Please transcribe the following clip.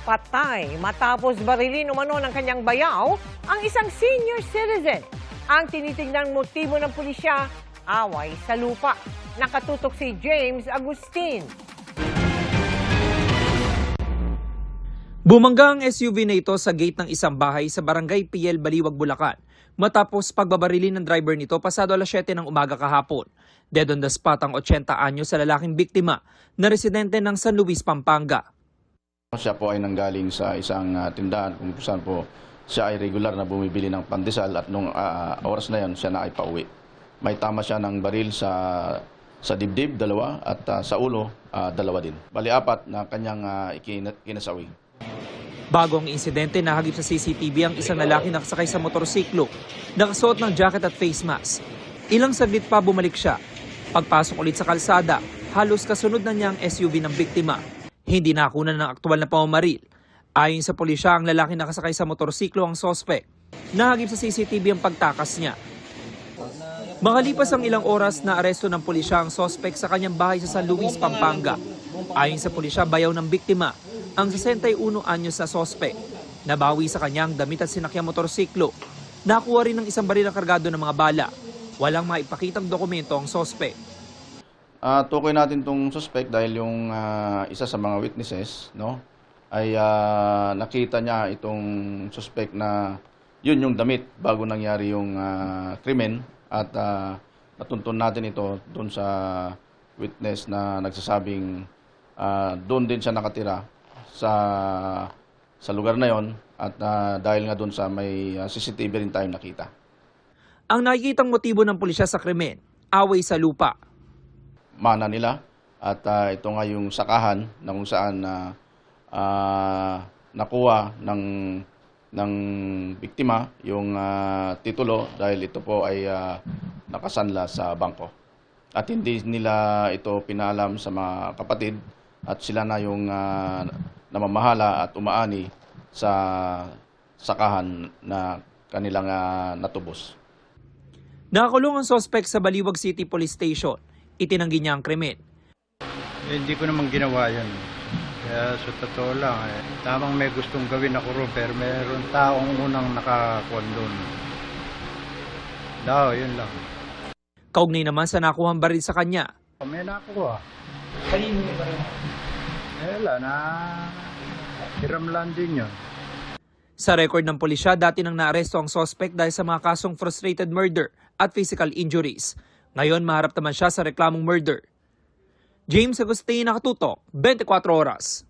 Patay matapos barilin umano ng kanyang bayaw ang isang senior citizen. Ang tinitingnan motibo ng pulisya, away sa lupa. Nakatutok si James Agustin. Bumangga ang SUV na ito sa gate ng isang bahay sa barangay PL Baliwag, Bulacan. Matapos pagbabarilin ng driver nito pasado alas 7 ng umaga kahapon. Dead on the spot ang 80 anyo sa lalaking biktima na residente ng San Luis, Pampanga. Siya po ay nanggaling sa isang tindahan kung saan po siya ay regular na bumibili ng pandesal at nung oras na yon siya na ay pauwi. May tama siya ng baril sa dibdib, 2 at sa ulo, 2 din. Bali 4 na kanyang kinasawi. Bago ang insidente, nahagip sa CCTV ang isang lalaki nakasakay sa motorsiklo, nakasuot ng jacket at face mask. Ilang saglit pa bumalik siya. Pagpasok ulit sa kalsada, halos kasunod na niya ang SUV ng biktima. Hindi nakunan ng aktwal na pamamaril. Ayon sa pulisya, ang lalaki nakasakay sa motorsiklo ang sospek. Nahagip sa CCTV ang pagtakas niya. Makalipas ang ilang oras na aresto ng pulisya ang sospek sa kanyang bahay sa San Luis, Pampanga. Ayon sa pulisya, bayaw ng biktima ang 61 anyos na sospek. Nabawi sa kanyang damit at sinakyang motorsiklo. Nakuha rin ng isang baril na kargado ng mga bala. Walang maipakitang dokumento ang sospek. Tukoy natin itong suspect dahil yung isa sa mga witnesses, no, ay nakita niya itong suspect na yun yung damit bago nangyari yung krimen at natuntun natin ito doon sa witness na nagsasabing doon din siya nakatira sa lugar na yon at dahil nga doon sa may CCTV rin tayo nakita. Ang nakikitang motibo ng pulisya sa krimen, away sa lupa. Mana nila at ito nga yung sakahan na kung saan nakuha ng biktima yung titulo dahil ito po ay nakasanla sa bangko. At hindi nila ito pinalam sa mga kapatid at sila na yung namamahala at umaani sa sakahan na kanilang natubos. Nakakulong ang sospek sa Baliwag City Police Station. Itinanggi niya ang krimen. Hindi ko naman ginawa yun. Kaya sa totoo lang, tamang may gustong gawin ako ron, pero meron taong unang nakakuan doon. Yun lang. Kaugnay naman sa nakuhang baril sa kanya. May nakuha. Kanino yung baril? Hiram lang din yun. Sa record ng pulisya, dati nang naaresto ang suspect dahil sa mga kasong frustrated murder at physical injuries. Ngayon, maharap naman siya sa reklamong murder. James Agustin, Nakatutok, 24 Oras.